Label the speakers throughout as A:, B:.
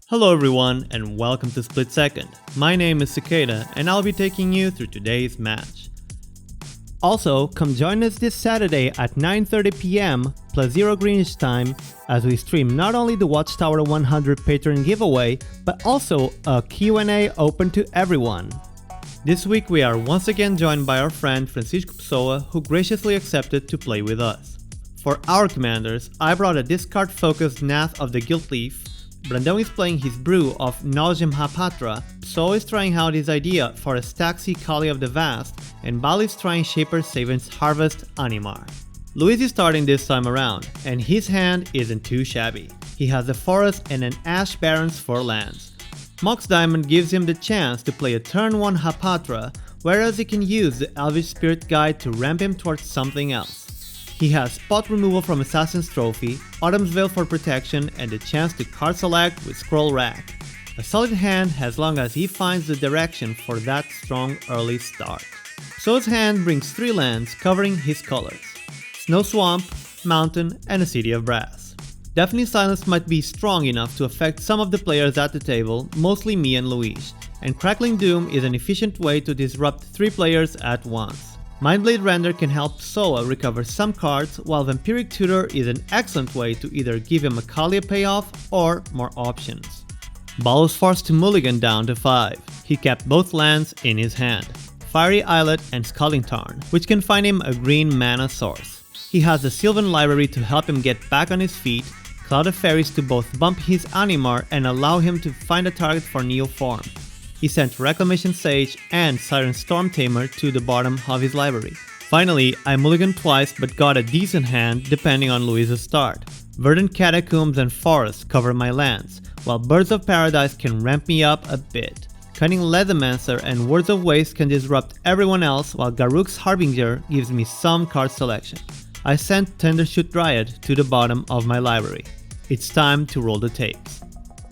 A: Hello everyone and welcome to SplitSecond. My name is Sequeira and I'll be taking you through today's match. Also, come join us this Saturday at 9:30 PM plus 0 Greenish time as we stream not only the Watchtower 100 Patreon giveaway, but also a Q&A open to everyone. This week we are once again joined by our friend Francisco Pessoa, who graciously accepted to play with us. For our commanders, I brought a discard-focused Nath of the Gilt-Leaf. Brandon is playing his brew of Nausem Hapatra, Pessoa is trying out his idea for a staxy Kaalia of the Vast, and Baal is trying ShaperSavant's Harvest Animar. Luís is starting this time around, and his hand isn't too shabby. He has a forest and an Ash Barrens for lands. Mox Diamond gives him the chance to play a turn 1 Hapatra, whereas he can use the Elvish Spirit Guide to ramp him towards something else. He has spot removal from Assassin's Trophy, Autumn's Veil for protection, and the chance to card select with Scroll Rack. A solid hand as long as he finds the direction for that strong early start. Pessoa's hand brings 3 lands covering his colors: Snow Swamp, Mountain, and a City of Brass. Deafening Silence might be strong enough to affect some of the players at the table, mostly me and Luís, and Crackling Doom is an efficient way to disrupt 3 players at once. Mindblade Render can help Pessoa recover some cards, while Vampiric Tutor is an excellent way to either give him a Kaalia payoff or more options. Baal was forced to mulligan down to 5. He kept both lands in his hand, Fiery Islet and Scalding Tarn, which can find him a green mana source. He has a Sylvan Library to help him get back on his feet, Cloud of Fairies to both bump his Animar and allow him to find a target for Neoform. He sent Reclamation Sage and Siren Storm Tamer to the bottom of his library. Finally, I mulliganed twice but got a decent hand depending on Luís' start. Verdant Catacombs and Forests cover my lands, while Birds of Paradise can ramp me up a bit. Cunning Leathermancer and Words of Waste can disrupt everyone else, while Garruk's Harbinger gives me some card selection. I sent Tendershoot Dryad to the bottom of my library. It's time to roll the tapes.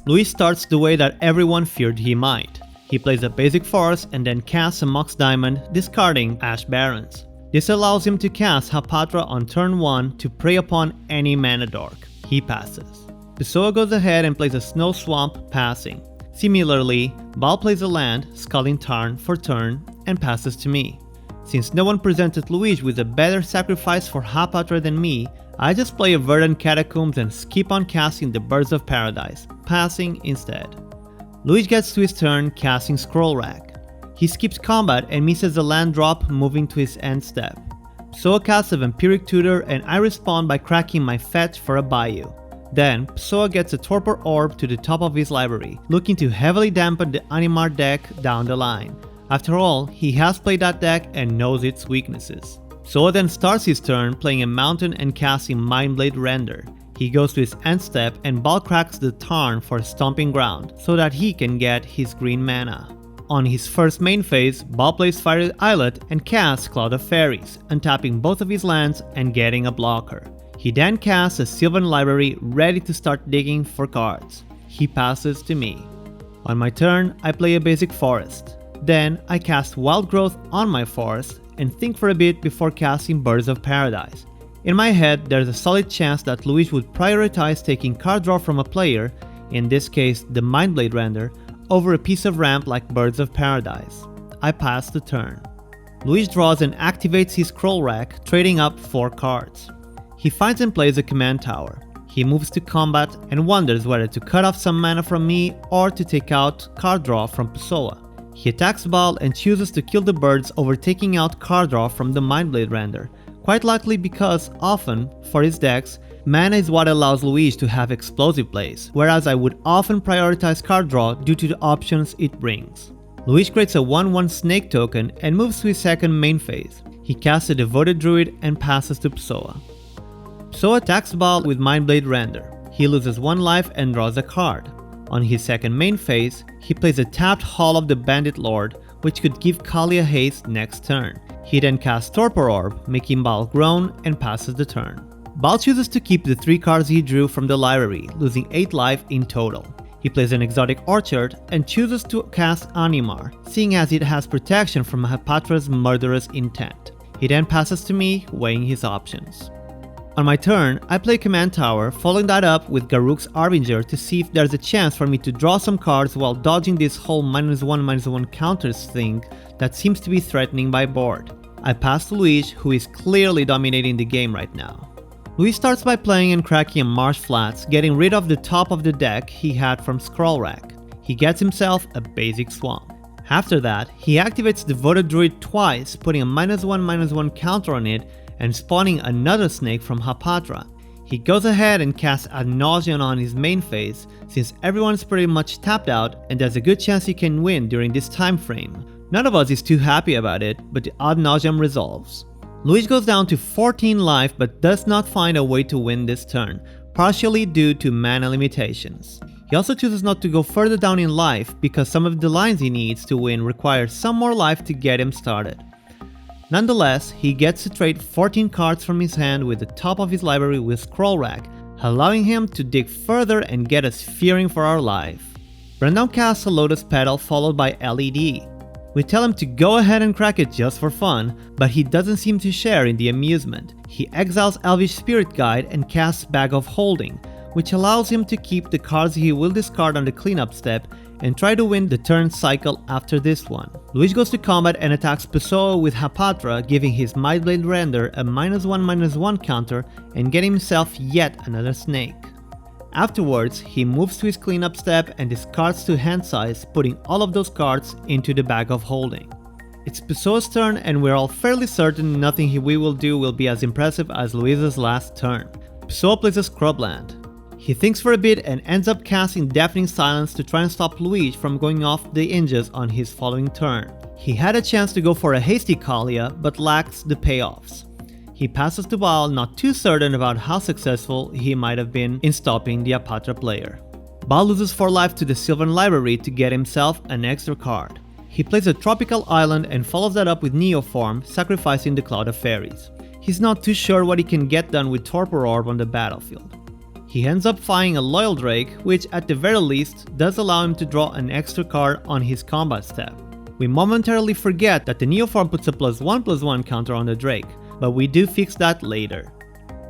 A: Luís starts the way that everyone feared he might. He plays a basic forest and then casts a Mox Diamond, discarding Ash Barrens. This allows him to cast Hapatra on turn 1 to prey upon any mana dork. He passes. Pessoa goes ahead and plays a Snow Swamp, passing. Similarly, Baal plays a land, Scalding Tarn, for turn and passes to me. Since no one presented Luís with a better sacrifice for Hapatra than me, I just play a Verdant Catacombs and skip on casting the Birds of Paradise, passing instead. Luís gets to his turn, casting Scroll Rack. He skips combat and misses a land drop, moving to his end step. Pessoa casts a Vampiric Tutor and I respond by cracking my fetch for a Bayou. Then, Pessoa gets a Torpor Orb to the top of his library, looking to heavily dampen the Animar deck down the line. After all, he has played that deck and knows its weaknesses. Pessoa then starts his turn playing a Mountain and casting Mindblade Render. He goes to his end step and Baal cracks the Tarn for Stomping Ground, so that he can get his green mana. On his first main phase, Baal plays Fiery Islet and casts Cloud of Fairies, untapping both of his lands and getting a blocker. He then casts a Sylvan Library ready to start digging for cards. He passes to me. On my turn, I play a basic forest. Then I cast Wild Growth on my forest and think for a bit before casting Birds of Paradise. In my head, there's a solid chance that Luís would prioritize taking card draw from a player, in this case the Mindblade Render, over a piece of ramp like Birds of Paradise. I pass the turn. Luís draws and activates his Scroll Rack, trading up 4 cards. He finds and plays a Command Tower. He moves to combat and wonders whether to cut off some mana from me or to take out card draw from Pessoa. He attacks Baal and chooses to kill the birds over taking out card draw from the Mindblade Render. Quite likely because, often, for his decks, mana is what allows Luís to have explosive plays, whereas I would often prioritize card draw due to the options it brings. Luís creates a 1/1 Snake token and moves to his second main phase. He casts a Devoted Druid and passes to Pessoa. Pessoa attacks Baal with Mindblade Render. He loses 1 life and draws a card. On his second main phase, he plays a tapped Hall of the Bandit Lord, which could give Kaalia haste next turn. He then casts Torpor Orb, making Baal groan and passes the turn. Baal chooses to keep the 3 cards he drew from the library, losing 8 life in total. He plays an Exotic Orchard and chooses to cast Animar, seeing as it has protection from Hapatra's murderous intent. He then passes to me, weighing his options. On my turn, I play Command Tower, following that up with Garruk's Arbinger to see if there's a chance for me to draw some cards while dodging this whole -1/-1 counters thing that seems to be threatening my board. I pass to Luís, who is clearly dominating the game right now. Luís starts by playing and cracking a Marsh Flats, getting rid of the top of the deck he had from Scroll Rack. He gets himself a basic Swamp. After that, he activates Devoted Druid twice, putting a -1/-1 counter on it and spawning another snake from Hapatra. He goes ahead and casts Ad Nauseam on his main phase, since everyone's pretty much tapped out and there's a good chance he can win during this time frame. None of us is too happy about it, but the Ad Nauseam resolves. Luís goes down to 14 life but does not find a way to win this turn, partially due to mana limitations. He also chooses not to go further down in life because some of the lines he needs to win require some more life to get him started. Nonetheless, he gets to trade 14 cards from his hand with the top of his library with Scroll Rack, allowing him to dig further and get us fearing for our life. Brendan casts a Lotus Petal followed by LED. We tell him to go ahead and crack it just for fun, but he doesn't seem to share in the amusement. He exiles Elvish Spirit Guide and casts Bag of Holding, which allows him to keep the cards he will discard on the cleanup step and try to win the turn cycle after this one. Luís goes to combat and attacks Pessoa with Hapatra, giving his Mindblade Render a -1/-1 counter and getting himself yet another snake. Afterwards, he moves to his cleanup step and discards to hand size, putting all of those cards into the Bag of Holding. It's Pessoa's turn and we're all fairly certain nothing we will do will be as impressive as Luís's last turn. Pessoa plays a Scrubland. He thinks for a bit and ends up casting Deafening Silence to try and stop Luís from going off the hinges on his following turn. He had a chance to go for a hasty Kaalia, but lacks the payoffs. He passes to Baal, not too certain about how successful he might have been in stopping the Hapatra player. Baal loses 4 life to the Sylvan Library to get himself an extra card. He plays a Tropical Island and follows that up with Neoform, sacrificing the Cloud of Fairies. He's not too sure what he can get done with Torpor Orb on the battlefield. He ends up firing a Loyal Drake, which at the very least does allow him to draw an extra card on his combat step. We momentarily forget that the Neoform puts a +1/+1 counter on the Drake, but we do fix that later.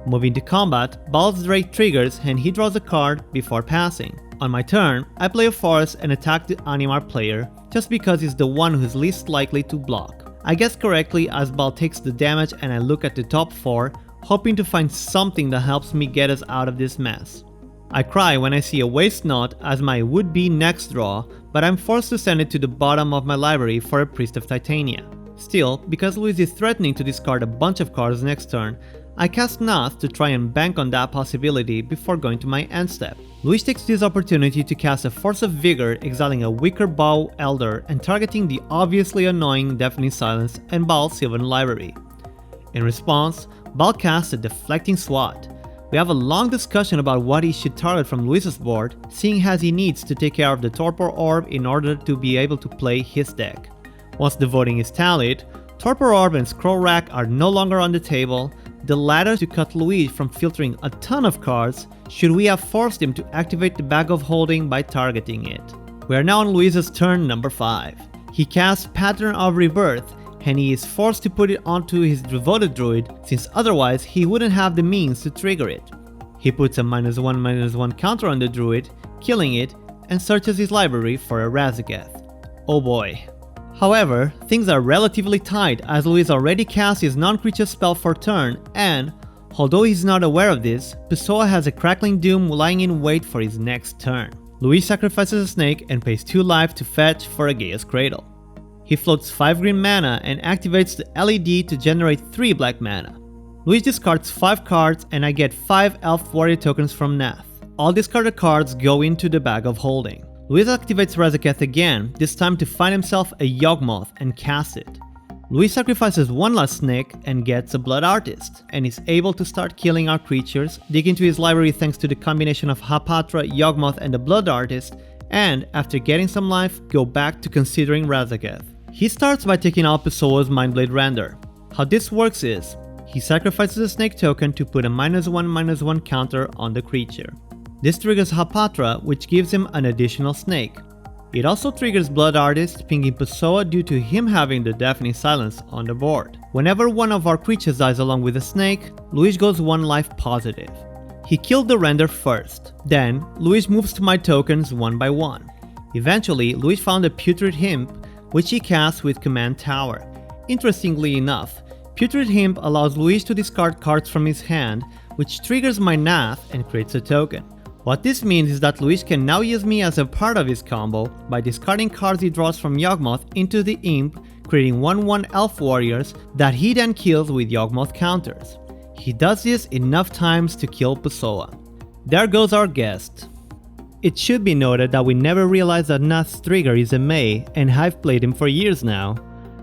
A: Moving to combat, Baal's Drake triggers and he draws a card before passing. On my turn, I play a Forest and attack the Animar player, just because he's the one who's least likely to block. I guess correctly as Baal takes the damage and I look at the top 4, hoping to find something that helps me get us out of this mess. I cry when I see a Waste Knot as my would-be next draw, but I'm forced to send it to the bottom of my library for a Priest of Titania. Still, because Luís is threatening to discard a bunch of cards next turn, I cast Nath to try and bank on that possibility before going to my end step. Luís takes this opportunity to cast a Force of Vigor, exiling a Wicker Bow Elder and targeting the obviously annoying Deafening Silence and Baal's Sylvan Library. In response, Baal casts a Deflecting Swat. We have a long discussion about what he should target from Luís's board, seeing as he needs to take care of the Torpor Orb in order to be able to play his deck. Once the voting is tallied, Torpor Orb and Scroll Rack are no longer on the table, the latter to cut Luís from filtering a ton of cards should we have forced him to activate the Bag of Holding by targeting it. We are now on Luís's turn number 5. He casts Pattern of Rebirth and he is forced to put it onto his Devoted Druid since otherwise he wouldn't have the means to trigger it. He puts a -1/-1 counter on the Druid, killing it, and searches his library for a Razageth. Oh boy. However, things are relatively tight as Luís already cast his non-creature spell for turn and, although he's not aware of this, Pessoa has a Crackling Doom lying in wait for his next turn. Luís sacrifices a snake and pays 2 life to fetch for a Gaia's Cradle. He floats 5 green mana and activates the LED to generate 3 black mana. Luís discards 5 cards and I get 5 Elf Warrior tokens from Nath. All discarded cards go into the Bag of Holding. Luís activates Razageth again, this time to find himself a Yawgmoth and cast it. Luís sacrifices 1 last snake and gets a Blood Artist, and is able to start killing our creatures, dig into his library thanks to the combination of Hapatra, Yawgmoth and the Blood Artist, and after getting some life, go back to considering Razageth. He starts by taking out Pessoa's Mindblade Render. How this works is, he sacrifices a snake token to put a -1/-1 counter on the creature. This triggers Hapatra, which gives him an additional snake. It also triggers Blood Artist, pinging Pessoa due to him having the Deafening Silence on the board. Whenever one of our creatures dies along with a snake, Luís goes 1 life positive. He killed the render first. Then, Luís moves to my tokens one by one. Eventually, Luís found a Putrid Himp, which he casts with Command Tower. Interestingly enough, Putrid Himp allows Luís to discard cards from his hand, which triggers my Nath and creates a token. What this means is that Luís can now use me as a part of his combo by discarding cards he draws from Yawgmoth into the Imp, creating 1/1 Elf Warriors that he then kills with Yawgmoth counters. He does this enough times to kill Pessoa. There goes our guest. It should be noted that we never realized that Nath's trigger is a May, and I've played him for years now.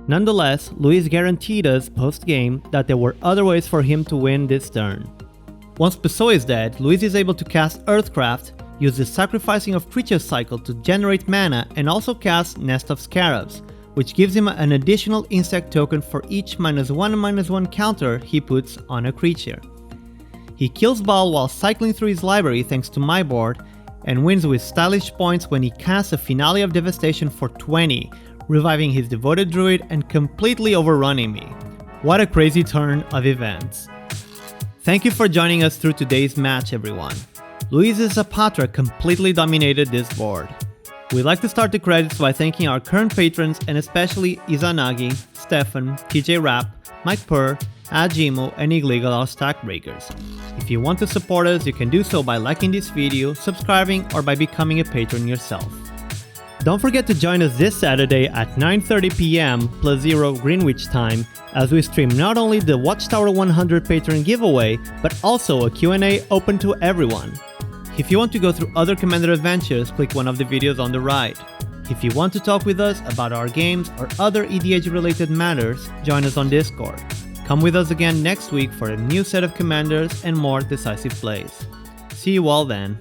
A: Nonetheless, Luís guaranteed us post-game that there were other ways for him to win this turn. Once Pessoa is dead, Luís is able to cast Earthcraft, use the Sacrificing of Creatures cycle to generate mana, and also cast Nest of Scarabs, which gives him an additional insect token for each -1/-1 counter he puts on a creature. He kills Baal while cycling through his library thanks to my board, and wins with stylish points when he casts a Finale of Devastation for 20, reviving his Devoted Druid and completely overrunning me. What a crazy turn of events. Thank you for joining us through today's match, everyone. Luís' Hapatra completely dominated this board. We'd like to start the credits by thanking our current patrons, and especially Izanagi, Stefan, TJ Rapp, Mike Purr, Ajimo, and Iglegal, our stack breakers. If you want to support us, you can do so by liking this video, subscribing, or by becoming a patron yourself. Don't forget to join us this Saturday at 9:30 p.m. +0 Greenwich time as we stream not only the Watchtower 100 patron giveaway, but also a Q&A open to everyone. If you want to go through other Commander adventures, click one of the videos on the right. If you want to talk with us about our games or other EDH related matters, join us on Discord. Come with us again next week for a new set of Commanders and more decisive plays. See you all then.